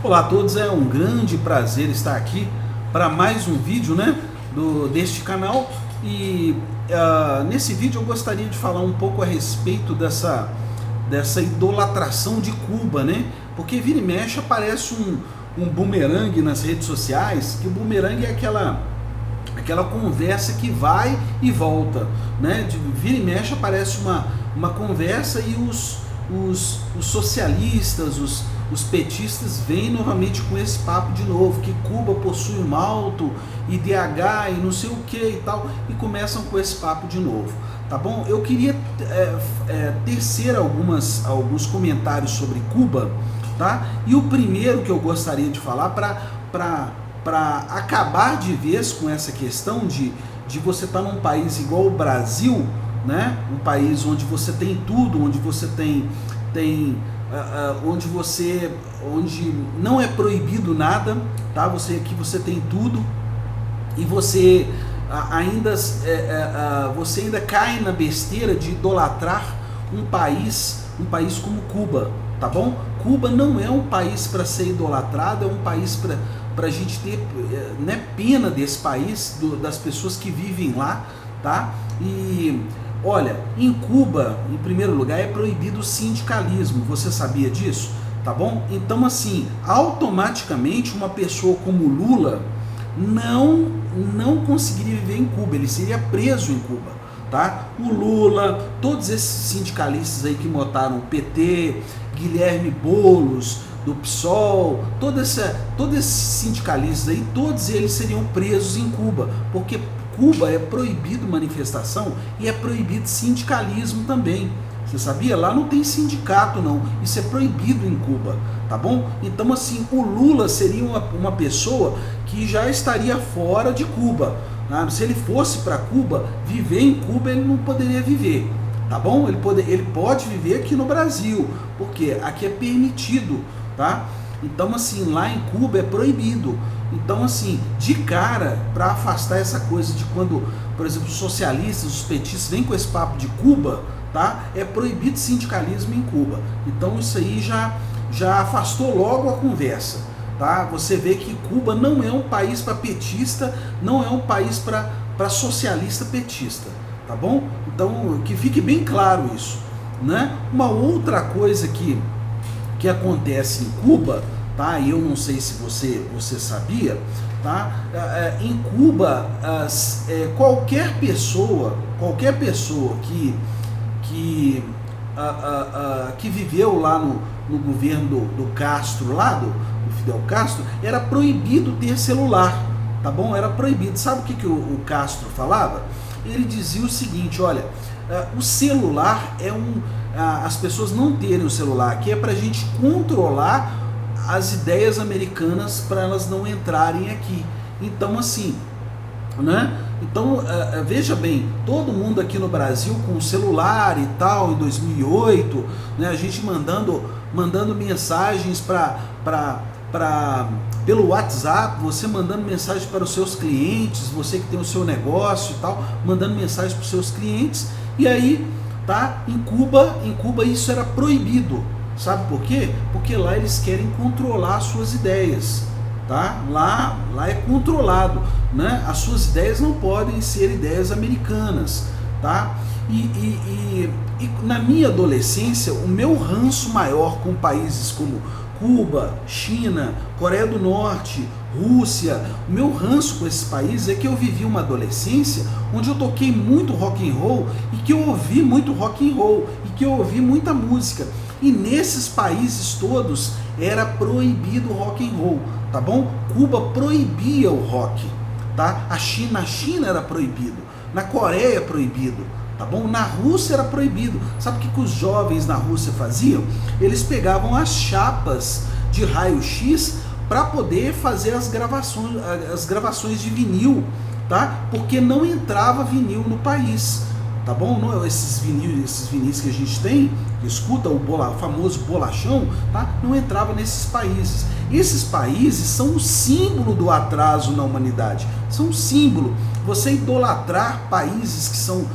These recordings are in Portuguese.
Olá a todos, é um grande prazer estar aqui para mais um vídeo, deste canal. E nesse vídeo eu gostaria de falar um pouco a respeito dessa idolatração de Cuba, porque vira e mexe aparece um bumerangue nas redes sociais, que o bumerangue é aquela conversa que vai e volta, de vira e mexe aparece uma conversa e os socialistas, os petistas vêm novamente com esse papo de novo, que Cuba possui um alto IDH e não sei o que e tal, e começam com esse papo de novo, tá bom? Eu queria tecer alguns comentários sobre Cuba, tá? E o primeiro que eu gostaria de falar para acabar de vez com essa questão de você estar num país igual o Brasil, um país onde você tem tudo, onde você onde não é proibido nada, tá? Aqui você tem tudo e você ainda cai na besteira de idolatrar um país como Cuba, tá bom? Cuba não é um país para ser idolatrado, é um país para a gente ter pena desse país, das pessoas que vivem lá, tá? E olha, em Cuba, em primeiro lugar, é proibido o sindicalismo, você sabia disso? Tá bom? Então, assim, automaticamente uma pessoa como Lula não conseguiria viver em Cuba, ele seria preso em Cuba, tá? O Lula, todos esses sindicalistas aí que montaram o PT, Guilherme Boulos, do PSOL, todos esses sindicalistas aí, todos eles seriam presos em Cuba, porque Cuba é proibido manifestação e é proibido sindicalismo também. Você sabia? Lá não tem sindicato não, isso é proibido em Cuba, tá bom? Então assim, o Lula seria uma pessoa que já estaria fora de Cuba, né? Se ele fosse para Cuba, viver em Cuba ele não poderia viver, tá bom? Ele pode viver aqui no Brasil, porque aqui é permitido, tá? Então assim, lá em Cuba é proibido. Então assim, de cara, para afastar essa coisa de quando, por exemplo, os socialistas, os petistas vêm com esse papo de Cuba, tá? É proibido sindicalismo em Cuba. Então isso aí já afastou logo a conversa, tá? Você vê que Cuba não é um país para petista, não é um país para socialista petista, tá bom? Então que fique bem claro isso, né? Uma outra coisa que acontece em Cuba, tá? E eu não sei se você sabia, tá? Em Cuba, qualquer pessoa que viveu lá no governo do Castro, lá do Fidel Castro, era proibido ter celular, tá bom? Era proibido. Sabe o que o Castro falava? Ele dizia o seguinte, olha, o celular as pessoas não terem o celular aqui é para a gente controlar as ideias americanas para elas não entrarem aqui. Então assim, Então veja bem, todo mundo aqui no Brasil com celular e tal, em 2008, a gente mandando mensagens pelo WhatsApp, você mandando mensagem para os seus clientes, você que tem o seu negócio e tal, mandando mensagem para os seus clientes, e aí, tá? Em Cuba isso era proibido. Sabe por quê? Porque lá eles querem controlar as suas ideias, tá? Lá é controlado, As suas ideias não podem ser ideias americanas, tá? E na minha adolescência, o meu ranço maior com países como Cuba, China, Coreia do Norte, Rússia, o meu ranço com esses países é que eu vivi uma adolescência onde eu toquei muito rock and roll e que eu ouvi muito rock and roll e que eu ouvi muita música. E nesses países todos era proibido o rock and roll, tá bom? Cuba proibia o rock, tá? Na China era proibido, na Coreia é proibido, tá bom? Na Rússia era proibido. Sabe o que os jovens na Rússia faziam? Eles pegavam as chapas de raio-x para poder fazer as gravações de vinil, tá? Porque não entrava vinil no país, tá bom? Não, esses vinis que a gente tem, que escuta o famoso bolachão, tá? Não entrava nesses países. Esses países são o símbolo do atraso na humanidade, são um símbolo. Você idolatrar países que são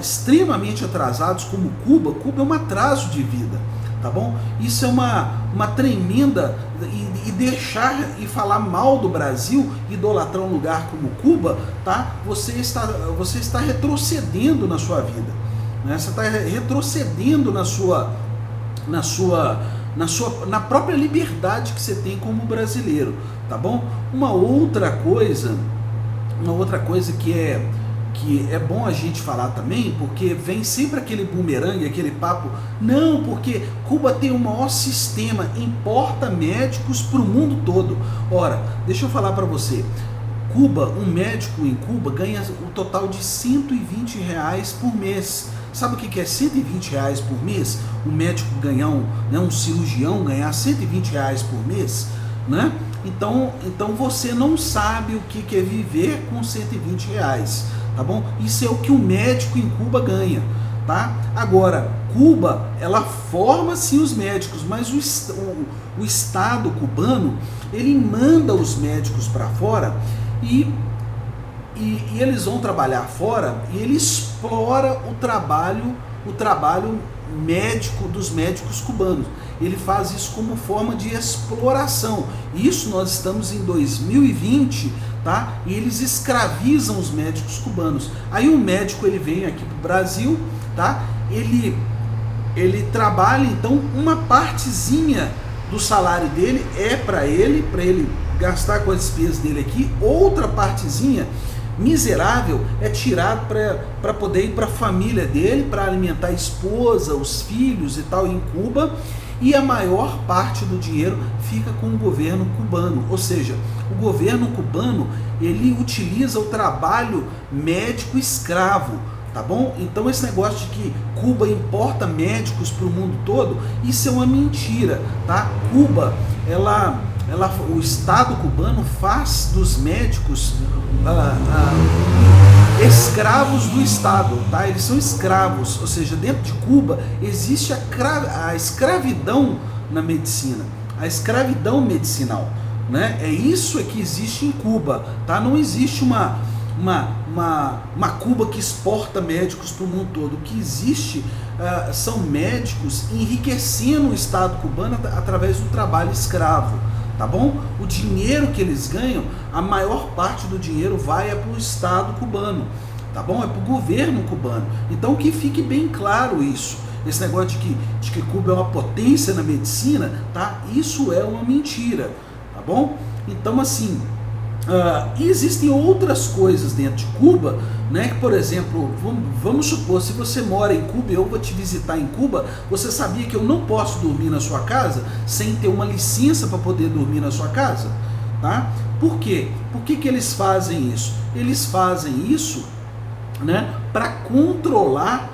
extremamente atrasados como Cuba é um atraso de vida, tá bom? Isso é uma tremenda, e deixar e falar mal do Brasil, idolatrar um lugar como Cuba, tá? Você está retrocedendo na sua vida, né? Você está retrocedendo na própria liberdade que você tem como brasileiro, tá bom? Uma outra coisa que é bom a gente falar também, porque vem sempre aquele bumerangue, aquele papo, não, porque Cuba tem o maior sistema, importa médicos para o mundo todo. Ora, deixa eu falar para você, Cuba, um médico em Cuba ganha um total de R$120 por mês. Sabe o que é R$120 por mês? Um médico ganhar, um cirurgião ganhar R$120 por mês, né? Então você não sabe o que é viver com R$120, tá bom? Isso é o que o médico em Cuba ganha, tá? Agora, Cuba, ela forma sim os médicos, mas o Estado cubano, ele manda os médicos para fora e eles vão trabalhar fora e ele explora o trabalho médico dos médicos cubanos. Ele faz isso como forma de exploração. Isso nós estamos em 2020, tá? E eles escravizam os médicos cubanos. Aí o médico, ele vem aqui para o Brasil, tá? Ele trabalha, então uma partezinha do salário dele é para ele gastar com as despesas dele aqui, outra partezinha miserável é tirado para poder ir para a família dele, para alimentar a esposa, os filhos e tal em Cuba, e a maior parte do dinheiro fica com o governo cubano. Ou seja, o governo cubano, ele utiliza o trabalho médico escravo, tá bom? Então esse negócio de que Cuba importa médicos para o mundo todo, isso é uma mentira, tá? Cuba, o Estado cubano faz dos médicos escravos do Estado, tá? Eles são escravos, ou seja, dentro de Cuba existe a escravidão na medicina, a escravidão medicinal, né? É isso que existe em Cuba, tá? Não existe uma Cuba que exporta médicos para o mundo todo. O que existe são médicos enriquecendo o Estado cubano através do trabalho escravo, tá bom? O dinheiro que eles ganham, a maior parte do dinheiro vai para o Estado cubano, tá bom? É para o governo cubano. Então que fique bem claro isso. Esse negócio de que Cuba é uma potência na medicina, tá? Isso é uma mentira, tá bom? Então assim, e existem outras coisas dentro de Cuba, né? Por exemplo, vamos supor, se você mora em Cuba e eu vou te visitar em Cuba, você sabia que eu não posso dormir na sua casa sem ter uma licença para poder dormir na sua casa? Tá? Por quê? Por que eles fazem isso? Eles fazem isso, né, para controlar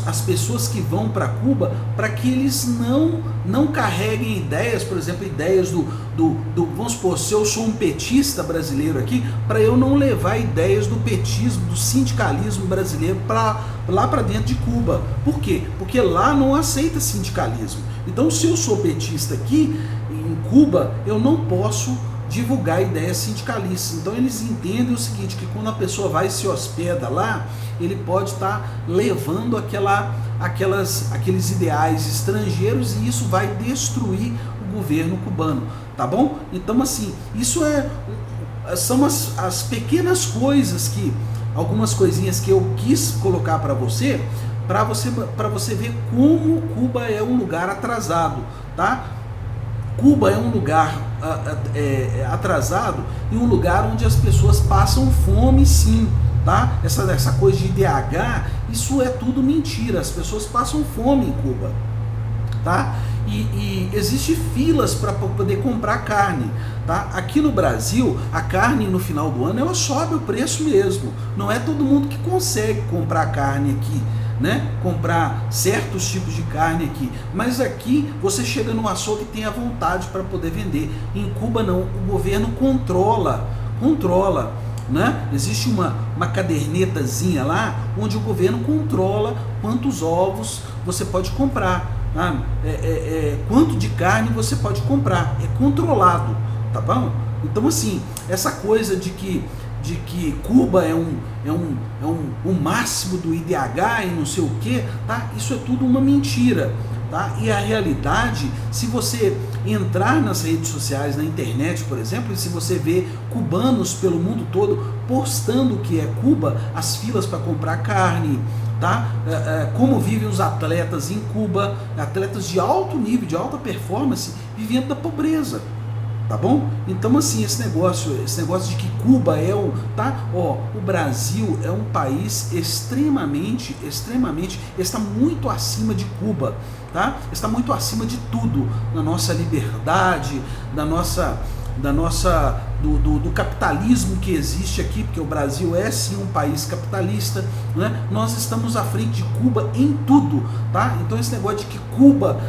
as pessoas que vão para Cuba, para que eles não carreguem ideias, por exemplo, ideias vamos supor, se eu sou um petista brasileiro aqui, para eu não levar ideias do petismo, do sindicalismo brasileiro lá para dentro de Cuba. Por quê? Porque lá não aceita sindicalismo. Então, se eu sou petista aqui em Cuba, eu não posso divulgar ideias sindicalistas. Então eles entendem o seguinte, que quando a pessoa vai e se hospeda lá, ele pode estar levando aqueles ideais estrangeiros, e isso vai destruir o governo cubano, tá bom? Então assim, isso são as pequenas coisas, algumas coisinhas que eu quis colocar para você ver como Cuba é um lugar atrasado, tá? Cuba é um lugar atrasado e um lugar onde as pessoas passam fome, sim, tá? Essa coisa de IDH, isso é tudo mentira. As pessoas passam fome em Cuba, tá? E existe filas para poder comprar carne, tá? Aqui no Brasil, a carne no final do ano ela sobe o preço mesmo. Não é todo mundo que consegue comprar carne aqui, né? Comprar certos tipos de carne aqui, mas aqui você chega no açougue e tem a vontade para poder vender. Em Cuba não, o governo controla, né? Existe uma cadernetazinha lá onde o governo controla quantos ovos você pode comprar, tá? Quanto de carne você pode comprar, é controlado, tá bom? Então assim, essa coisa de de que Cuba é um máximo do IDH e não sei o que, tá? Isso é tudo uma mentira. Tá? E a realidade, se você entrar nas redes sociais, na internet, por exemplo, e se você vê cubanos pelo mundo todo postando o que é Cuba, as filas para comprar carne, tá? Como vivem os atletas em Cuba, atletas de alto nível, de alta performance, vivendo da pobreza. Tá bom? Então assim, esse negócio de que Cuba é o Brasil é um país extremamente, está muito acima de Cuba, tá? Está muito acima de tudo, na nossa liberdade, do capitalismo que existe aqui, porque o Brasil é sim um país capitalista, né? Nós estamos à frente de Cuba em tudo, tá? Então esse negócio de que Cuba,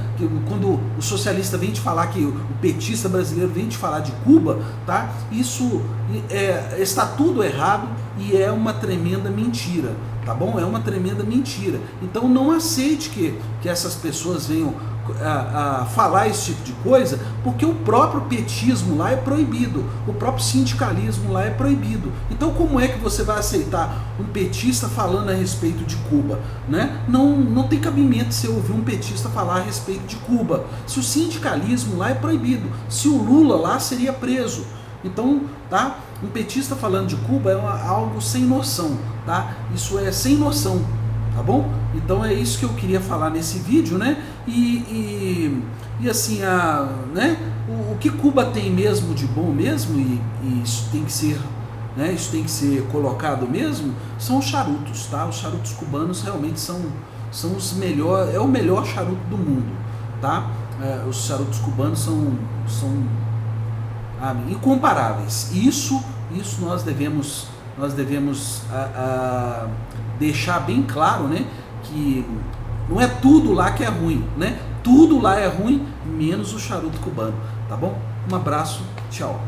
quando o socialista vem te falar, que o petista brasileiro vem te falar de Cuba, tá? Isso está tudo errado e é uma tremenda mentira, tá bom? É uma tremenda mentira. Então não aceite que essas pessoas venham a falar esse tipo de coisa, porque o próprio petismo lá é proibido, o próprio sindicalismo lá é proibido. Então como é que você vai aceitar um petista falando a respeito de Cuba, né? Não tem cabimento você ouvir um petista falar a respeito de Cuba, se o sindicalismo lá é proibido, se o Lula lá seria preso. Então, tá? Um petista falando de Cuba é algo sem noção, tá? Isso é sem noção, tá bom? Então é isso que eu queria falar nesse vídeo, né? E assim, né? O que Cuba tem mesmo de bom mesmo, e isso tem que ser, né? Isso tem que ser colocado mesmo, são os charutos, tá? Os charutos cubanos realmente são os melhores, é o melhor charuto do mundo, tá? Os charutos cubanos são incomparáveis. Isso nós devemos deixar bem claro, né, que não é tudo lá que é ruim, né? Tudo lá é ruim, menos o charuto cubano, tá bom? Um abraço, tchau.